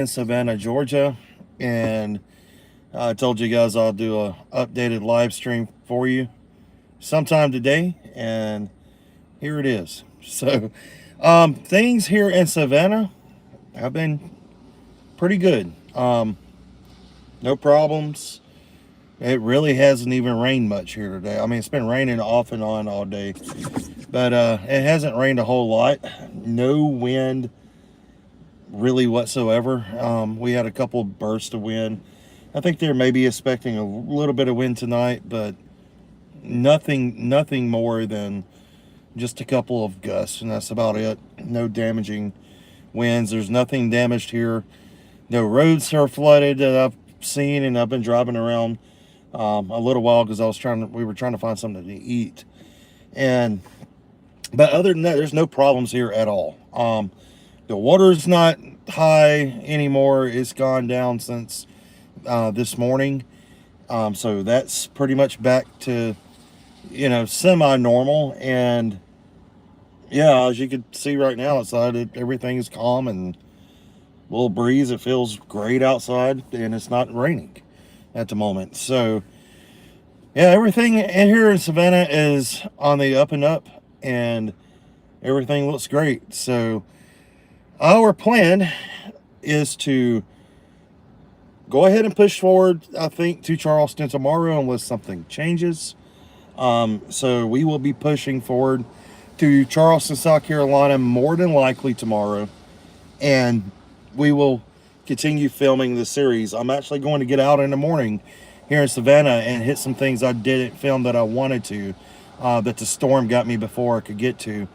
in Savannah, Georgia, and I told you guys I'll do a updated live stream for you sometime today, and here it is. So, things here in Savannah have been pretty good. No problems. It really hasn't even rained much here today. I mean, it's been raining off and on all day, but it hasn't rained a whole lot. No wind really whatsoever. We had a couple bursts of wind. I think they're maybe expecting a little bit of wind tonight, but nothing more than just a couple of gusts, and that's about it. No damaging winds. There's nothing damaged here. No roads are flooded that I've seen, and I've been driving around a little while because we were trying to find something to eat, and but other than that, there's no problems here at all. The water's not high anymore. It's gone down since this morning. So that's pretty much back to, semi-normal. And yeah, as you can see right now outside, everything is calm and a little breeze. It feels great outside, and it's not raining at the moment. So yeah, everything in here in Savannah is on the up and up, and everything looks great. So our plan is to go ahead and push forward, I think, to Charleston tomorrow unless something changes. So we will be pushing forward to Charleston, South Carolina, more than likely tomorrow. And we will continue filming the series. I'm actually going to get out in the morning here in Savannah and hit some things I didn't film that I wanted to, that the storm got me before I could get to.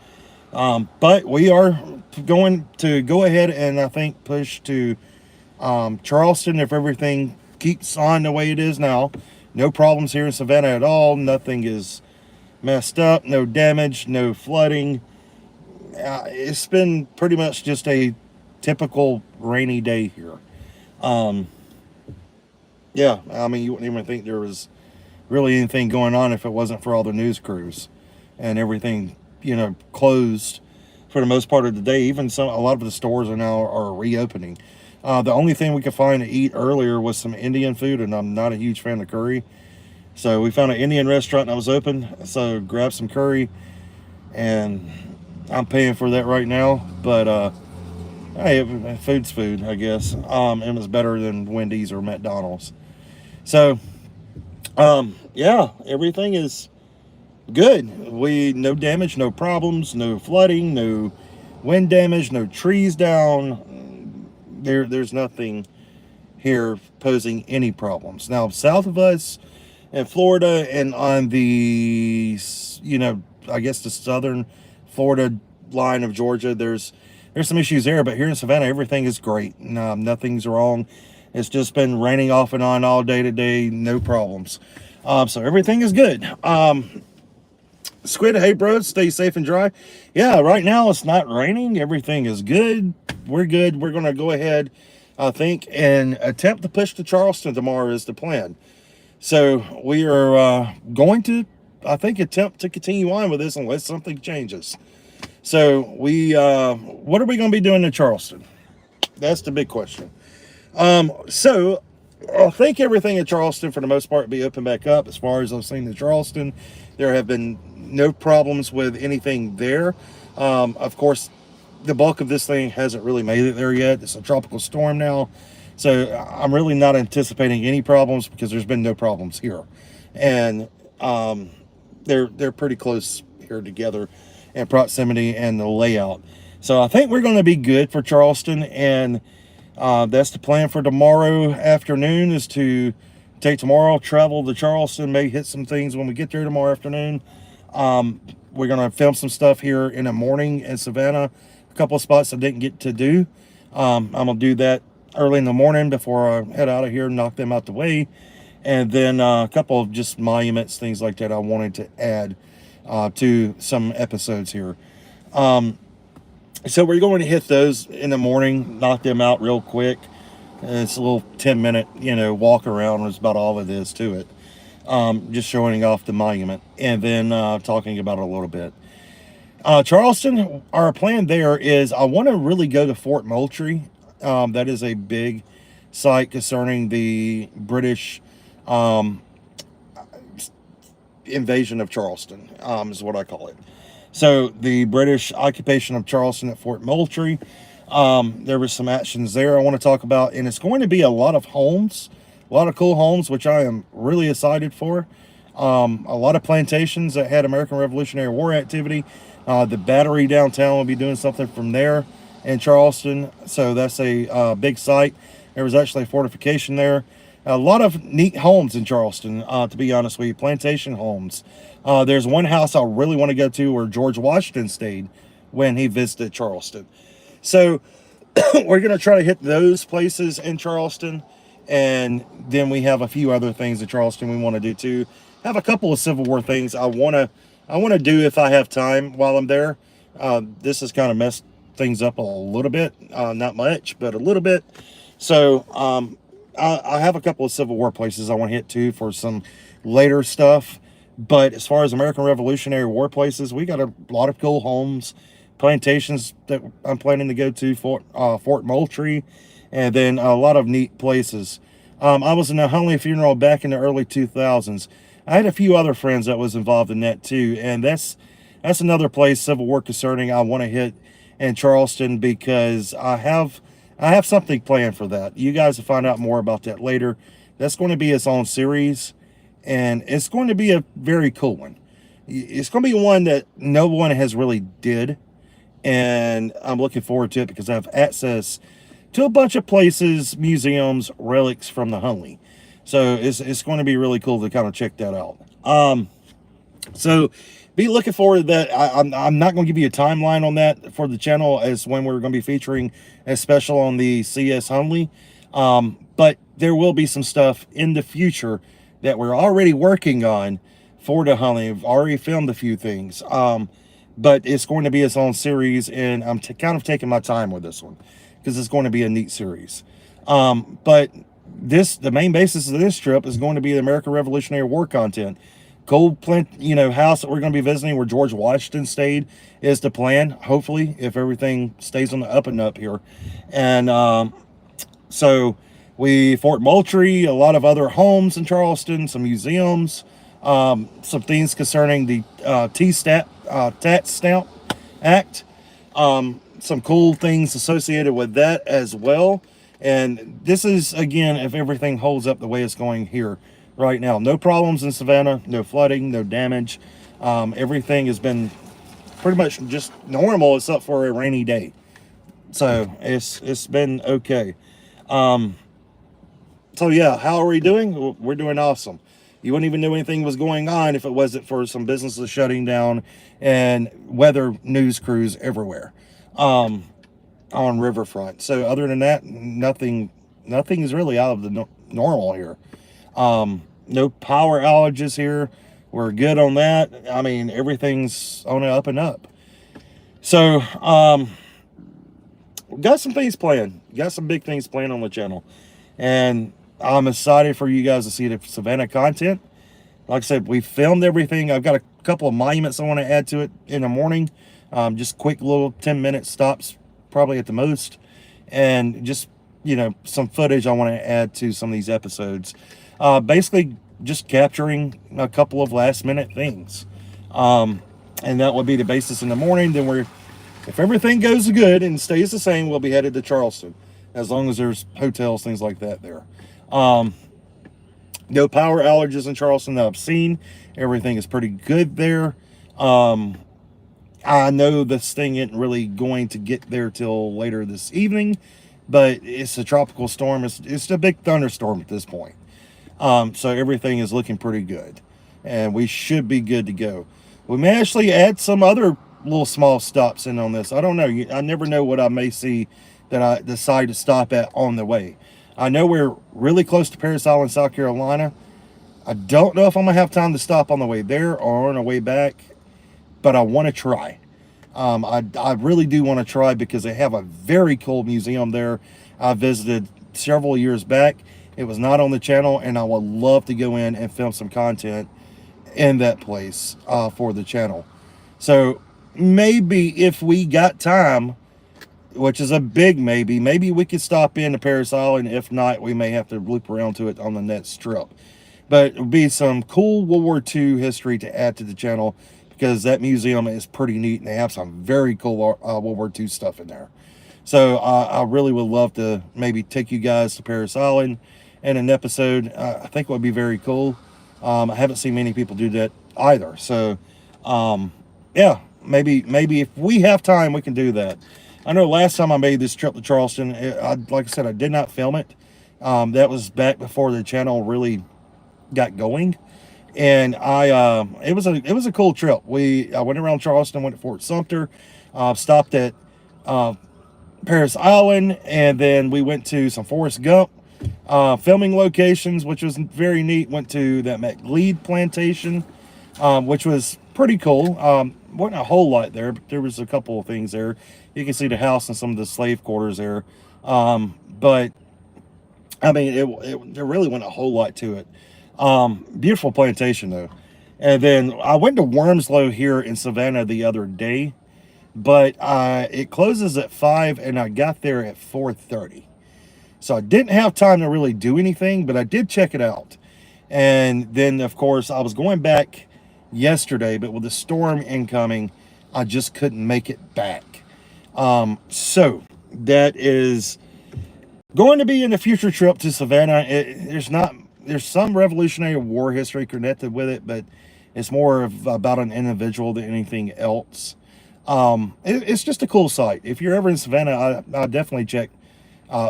But we are going to go ahead and I think push to Charleston if everything keeps on the way it is now. No problems here in Savannah at all. Nothing is messed up. No damage. No flooding. It's been pretty much just a typical rainy day here. Yeah, I mean, you wouldn't even think there was really anything going on if it wasn't for all the news crews and everything, closed for the most part of the day. Even a lot of the stores are reopening. The only thing we could find to eat earlier was some Indian food, and I'm not a huge fan of curry. So we found an Indian restaurant and I was open, so grabbed some curry, and I'm paying for that right now. But hey, food's food, I guess. It was better than Wendy's or McDonald's. So, yeah, everything is good. No damage, no problems, no flooding, no wind damage, no trees down. There's nothing here posing any problems. Now, south of us in Florida and on the, I guess the southern Florida line of Georgia, there's some issues there, but here in Savannah, everything is great. Nothing's wrong. It's just been raining off and on all day today, no problems. So everything is good. Squid, hey bro, stay safe and dry. Yeah, right now it's not raining. Everything is good. We're good. We're going to go ahead, I think, and attempt to push to Charleston tomorrow is the plan. So we are going to, I think, attempt to continue on with this unless something changes. So what are we going to be doing in Charleston? That's the big question. So I think everything in Charleston, for the most part, will be open back up. As far as I've seen in Charleston, there have been no problems with anything there. Of course, the bulk of this thing hasn't really made it there yet. It's a tropical storm now. So I'm really not anticipating any problems because there's been no problems here. And they're pretty close here together in proximity and the layout. So I think we're going to be good for Charleston, and that's the plan for tomorrow afternoon, is to take tomorrow, travel to Charleston, may hit some things when we get there tomorrow afternoon. We're going to film some stuff here in the morning in Savannah, a couple of spots I didn't get to do. I'm going to do that early in the morning before I head out of here and knock them out the way. And then a couple of just monuments, things like that I wanted to add to some episodes here. So we're going to hit those in the morning, knock them out real quick. It's a little 10-minute, walk around. Is about all it is to it. Just showing off the monument and then talking about it a little bit. Charleston, our plan there is I want to really go to Fort Moultrie. That is a big site concerning the British um, invasion of Charleston, is what I call it. So the British occupation of Charleston at Fort Moultrie, there was some actions there I want to talk about, and it's going to be a lot of homes, a lot of cool homes, which I am really excited for. A lot of plantations that had American Revolutionary War activity. The Battery downtown will be doing something from there in Charleston, so that's a big site. There was actually a fortification there. A lot of neat homes in Charleston, to be honest with you, plantation homes. There's one house I really want to go to where George Washington stayed when he visited Charleston. So we're going to try to hit those places in Charleston. And then we have a few other things in Charleston we want to do too. Have a couple of Civil War things I want to do if I have time while I'm there. This has kind of messed things up a little bit, not much, but a little bit. So I have a couple of Civil War places I want to hit too for some later stuff. But as far as American Revolutionary War places, we got a lot of cool homes, plantations that I'm planning to go to, Fort Moultrie, and then a lot of neat places. I was in a Hunley funeral back in the early 2000s. I had a few other friends that was involved in that too, and that's another place, Civil War concerning, I want to hit in Charleston, because I have something planned for that. You guys will find out more about that later. That's going to be its own series, and it's going to be a very cool one. It's going to be one that no one has really did, and I'm looking forward to it because I have access to a bunch of places, museums, relics from the Hunley. So it's going to be really cool to kind of check that out. So be looking forward to that. I'm not going to give you a timeline on that for the channel as when we're going to be featuring a special on the CS Hunley. But there will be some stuff in the future that we're already working on for the Hunley. I've already filmed a few things. But it's going to be its own series, and I'm kind of taking my time with this one because it's going to be a neat series. But the main basis of this trip is going to be the American Revolutionary War content. Cold plant, house that we're going to be visiting where George Washington stayed is the plan, hopefully, if everything stays on the up and up here. And so Fort Moultrie, a lot of other homes in Charleston, some museums, some things concerning the Tax Stamp Act, some cool things associated with that as well. And this is, again, if everything holds up the way it's going here right now. No problems in Savannah, no flooding, no damage. Everything has been pretty much just normal except for a rainy day. So it's been okay. So yeah, how are we doing? We're doing awesome. You wouldn't even know anything was going on if it wasn't for some businesses shutting down and weather news crews everywhere. On Riverfront. So other than that, nothing is really out of the normal here. No power outages here. We're good on that. I mean, everything's on the up and up. So got some things planned. Got some big things planned on the channel, and I'm excited for you guys to see the Savannah content. Like I said, we filmed everything. I've got a couple of monuments I want to add to it in the morning. Just quick little 10-minute stops, probably at the most, and just some footage I want to add to some of these episodes. Basically just capturing a couple of last minute things, and that would be the basis in the morning. Then if everything goes good and stays the same, we'll be headed to Charleston, as long as there's hotels, things like that there. No power allergies in Charleston that I've seen. Everything is pretty good there. I know this thing isn't really going to get there till later this evening, but it's a tropical storm. It's a big thunderstorm at this point. So everything is looking pretty good, and we should be good to go. We may actually add some other little small stops in on this. I don't know. I never know what I may see that I decide to stop at on the way. I know we're really close to Parris Island, South Carolina. I don't know if I'm going to have time to stop on the way there or on the way back, but I want to try. I really do want to try because they have a very cool museum there. I visited several years back. It was not on the channel, and I would love to go in and film some content in that place for the channel. So maybe if we got time, which is a big maybe. Maybe we could stop in to Paris Island. If not, we may have to loop around to it on the next trip. But it would be some cool World War II history to add to the channel, because that museum is pretty neat and they have some very cool World War II stuff in there. So I really would love to maybe take you guys to Paris Island in an episode. I think it would be very cool. I haven't seen many people do that either. So yeah, maybe if we have time, we can do that. I know last time I made this trip to Charleston, like I said, I did not film it. That was back before the channel really got going, and it was a cool trip. I went around Charleston, went to Fort Sumter, stopped at Paris Island, and then we went to some Forrest Gump filming locations, which was very neat. Went to that McLeod plantation, which was pretty cool. Wasn't a whole lot there, but there was a couple of things there. You can see the house and some of the slave quarters there. But I mean, there really wasn't a whole lot to it. Beautiful plantation though. And then I went to Wormslow here in Savannah the other day, but it closes at 5 and I got there at 4:30. So I didn't have time to really do anything, but I did check it out. And then of course I was going back yesterday, but with the storm incoming, I just couldn't make it back. So that is going to be in a future trip to Savannah. There's some Revolutionary War history connected with it, but it's more about an individual than anything else. It's just a cool site. If you're ever in Savannah, I definitely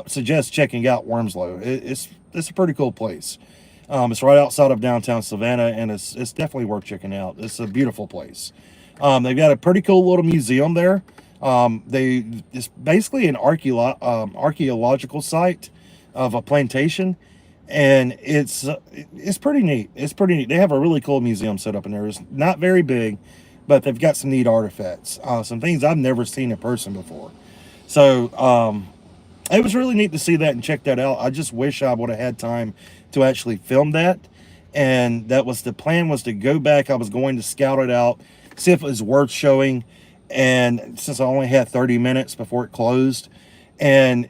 suggest checking out Wormslow. It's a pretty cool place. It's right outside of downtown Savannah, and it's definitely worth checking out. It's a beautiful place. They've got a pretty cool little museum there. It's basically an archaeological site of a plantation, and it's pretty neat. It's pretty neat. They have a really cool museum set up in there. It's not very big, but they've got some neat artifacts, some things I've never seen in person before. So it was really neat to see that and check that out. I just wish I would have had time to actually film that, and that was the plan, was to go back. I was going to scout it out, see if it was worth showing. And since I only had 30 minutes before it closed, and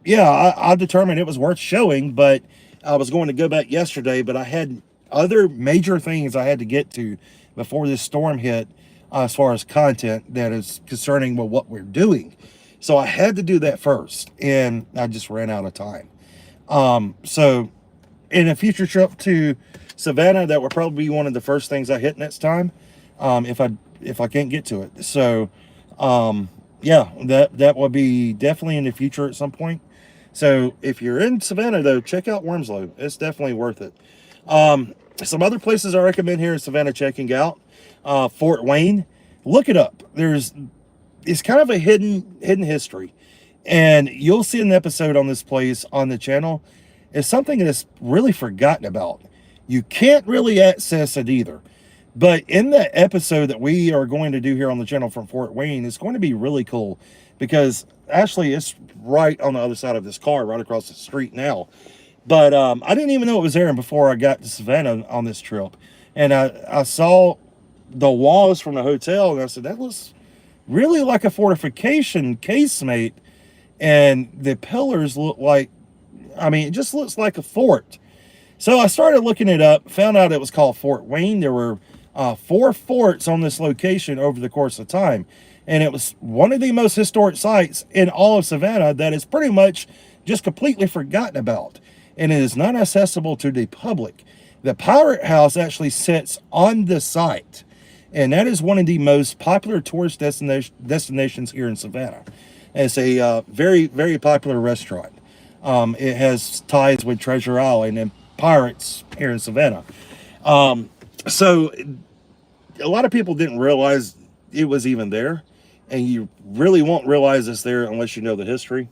yeah, I determined it was worth showing, but I was going to go back yesterday, but I had other major things I had to get to before this storm hit, as far as content that is concerning with what we're doing. So I had to do that first, and I just ran out of time. So in a future trip to Savannah, that will probably be one of the first things I hit next time, if I can't get to it. So yeah, that will be definitely in the future at some point. So if you're in Savannah though, check out Wormslow. It's definitely worth it. Some other places I recommend here in Savannah checking out, Fort Wayne. Look it up. It's kind of a hidden history, and you'll see an episode on this place on the channel. It's something that's really forgotten about. You can't really access it either. But in the episode that we are going to do here on the channel from Fort Wayne, it's going to be really cool, because actually it's right on the other side of this car, right across the street now. But I didn't even know it was there before I got to Savannah on this trip. And I saw the walls from the hotel, and I said, that looks really like a fortification casemate. And the pillars look like, I mean, it just looks like a fort. So I started looking it up, found out it was called Fort Wayne. There were 4 forts on this location over the course of time, and it was one of the most historic sites in all of Savannah that is pretty much just completely forgotten about, and it is not accessible to the public. The Pirate House actually sits on the site, and that is one of the most popular tourist destinations here in Savannah. It's a very, very popular restaurant. It has ties with Treasure Island and pirates here in Savannah. So a lot of people didn't realize it was even there, and you really won't realize it's there unless you know the history.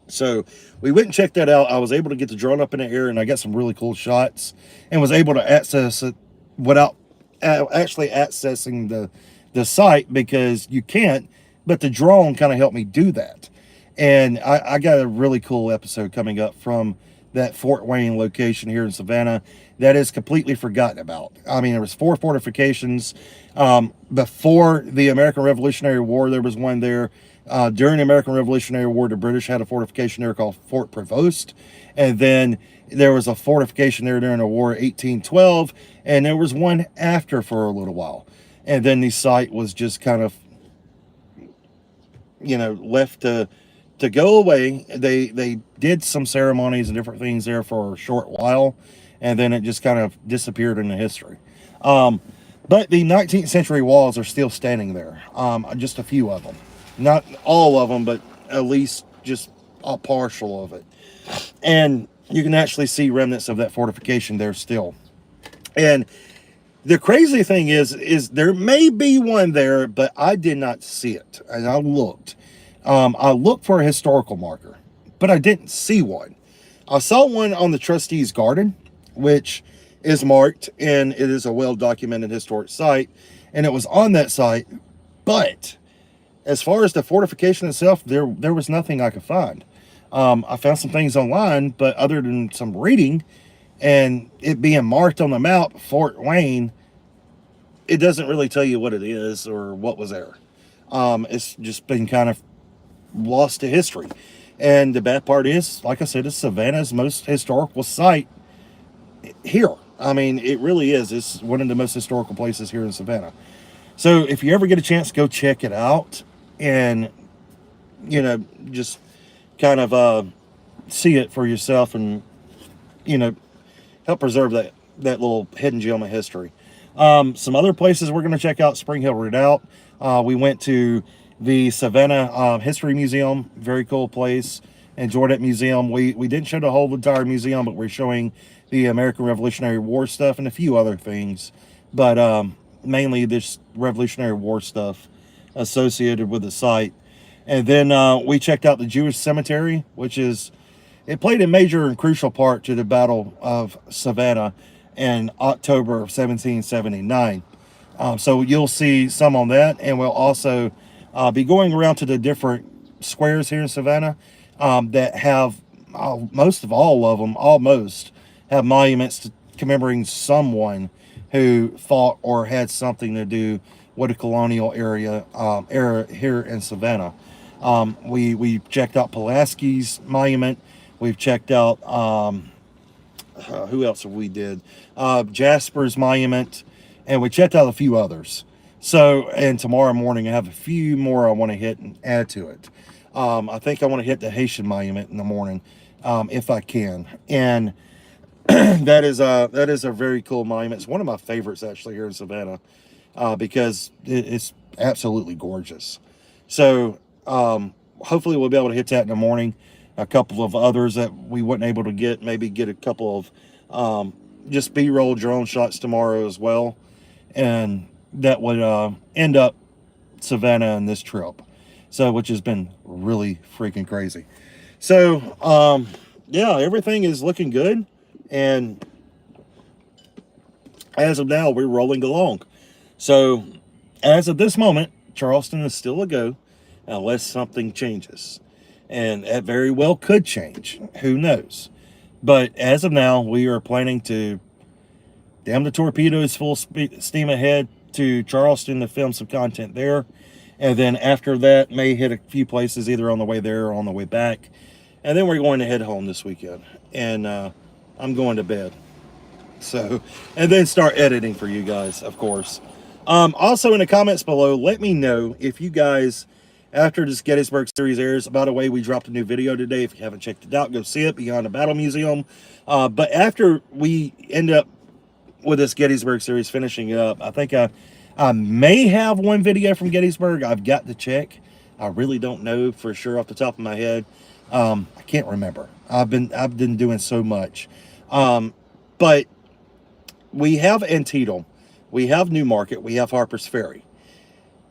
So we went and checked that out. I was able to get the drone up in the air, and I got some really cool shots, and was able to access it without actually accessing the site, because you can't, but the drone kind of helped me do that. And I got a really cool episode coming up from that Fort Wayne location here in Savannah that is completely forgotten about. I mean, there was 4 fortifications. Before the American Revolutionary War, there was one there. During the American Revolutionary War, the British had a fortification there called Fort Prevost, and then there was a fortification there during the war 1812, and there was one after for a little while. And then the site was just kind of, left to go away. They did some ceremonies and different things there for a short while, and then it just kind of disappeared into history. But the 19th century walls are still standing there. Just a few of them, not all of them, but at least just a partial of it. And you can actually see remnants of that fortification there still. And the crazy thing is there may be one there, but I did not see it. And I looked. I looked for a historical marker, but I didn't see one. I saw one on the trustee's garden, which is marked, and it is a well-documented historic site, and it was on that site. But as far as the fortification itself, there was nothing I could find. I found some things online, but other than some reading and it being marked on the map, Fort Wayne, it doesn't really tell you what it is or what was there. It's just been kind of lost to history. And the bad part is, like I said, it's Savannah's most historical site here. I mean, it really is. It's one of the most historical places here in Savannah. So if you ever get a chance, go check it out and, just kind of see it for yourself and, help preserve that little hidden gem of history. Some other places we're going to check out: Spring Hill Redoubt. We went to the Savannah History Museum. Very cool place. Enjoyed that museum. We didn't show the whole entire museum, but we're showing the American Revolutionary War stuff and a few other things. But mainly this Revolutionary War stuff associated with the site. And then we checked out the Jewish Cemetery, it played a major and crucial part to the Battle of Savannah in October of 1779. So you'll see some on that, and we'll also be going around to the different squares here in Savannah that have, most of all of them, almost, have monuments commemorating someone who fought or had something to do with the colonial era here in Savannah. We checked out Pulaski's monument. We've checked out, who else have we did? Jasper's monument, and we checked out a few others. So, and tomorrow morning I have a few more I want to hit and add to it. I think I want to hit the Haitian monument in the morning, if I can. And that is a very cool monument. It's one of my favorites actually here in Savannah, because it's absolutely gorgeous. So hopefully we'll be able to hit that in the morning. A couple of others that we weren't able to get, maybe get a couple of just B-roll drone shots tomorrow as well, and that would end up Savannah in this trip. So, which has been really freaking crazy. So yeah, everything is looking good, and as of now we're rolling along. So as of this moment, Charleston is still a go unless something changes. And that very well could change. Who knows? But as of now, we are planning to damn the torpedoes full steam ahead to Charleston to film some content there. And then after that, may hit a few places either on the way there or on the way back. And then we're going to head home this weekend. And I'm going to bed. So, and then start editing for you guys, of course. Also in the comments below, let me know if you guys, after this Gettysburg series airs, by the way, we dropped a new video today. If you haven't checked it out, go see it, Beyond the Battle Museum. But after we end up with this Gettysburg series finishing up, I think I may have one video from Gettysburg. I've got to check. I really don't know for sure off the top of my head. I can't remember. I've been doing so much. But we have Antietam, we have Newmarket, we have Harper's Ferry.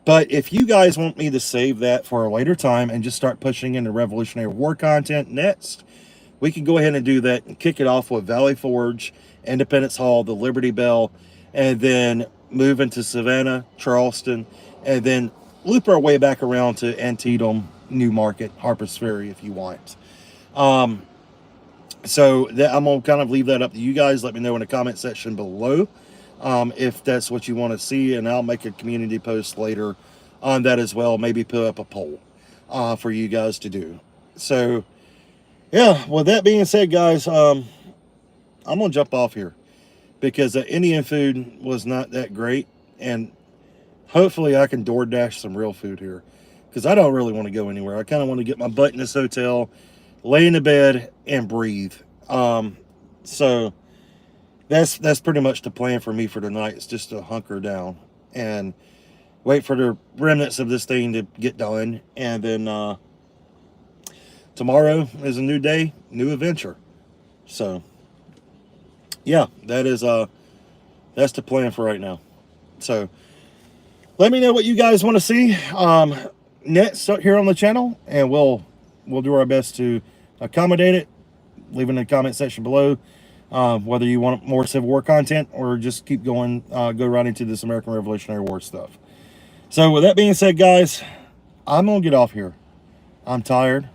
But if you guys want me to save that for a later time and just start pushing into Revolutionary War content next, we can go ahead and do that and kick it off with Valley Forge, Independence Hall, the Liberty Bell, and then move into Savannah, Charleston, and then loop our way back around to Antietam, Newmarket, Harper's Ferry if you want. So that, I'm going to kind of leave that up to you guys. Let me know in the comment section below if that's what you want to see, and I'll make a community post later on that as well. Maybe put up a poll. for you guys to do. So yeah, with that being said, guys, I'm gonna jump off here because the Indian food was not that great, and hopefully I can DoorDash some real food here because I don't really want to go anywhere. I kind of want to get my butt in this hotel, lay in the bed, and breathe. So that's pretty much the plan for me for tonight. It's just to hunker down and wait for the remnants of this thing to get done, and then tomorrow is a new day, new adventure. So yeah, that's the plan for right now. So let me know what you guys want to see next here on the channel, and we'll do our best to accommodate it. Leave in the comment section below whether you want more Civil War content or just keep going, go right into this American Revolutionary War stuff. So with that being said, guys, I'm gonna get off here. I'm tired.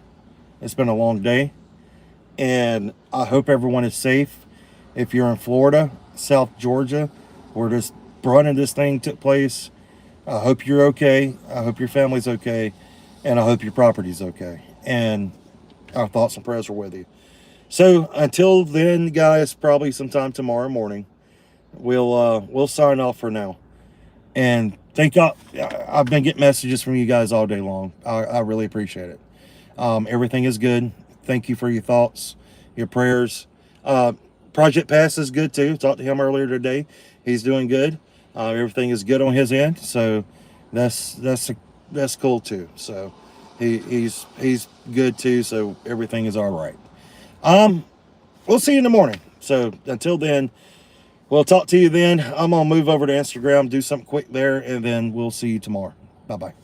It's been a long day, and I hope everyone is safe. If you're in Florida, South Georgia, where this brunt of this thing took place, I hope you're okay. I hope your family's okay, and I hope your property's okay. And our thoughts and prayers are with you. So until then, guys, probably sometime tomorrow morning, we'll sign off for now. And thank y'all. I've been getting messages from you guys all day long. I really appreciate it. Everything is good. Thank you for your thoughts, your prayers. Project Pass is good too. Talked to him earlier today. He's doing good. Everything is good on his end, so that's cool too. So he's good too. So everything is all right. We'll see you in the morning. So until then, we'll talk to you then. I'm gonna move over to Instagram, do something quick there, and then we'll see you tomorrow. Bye bye.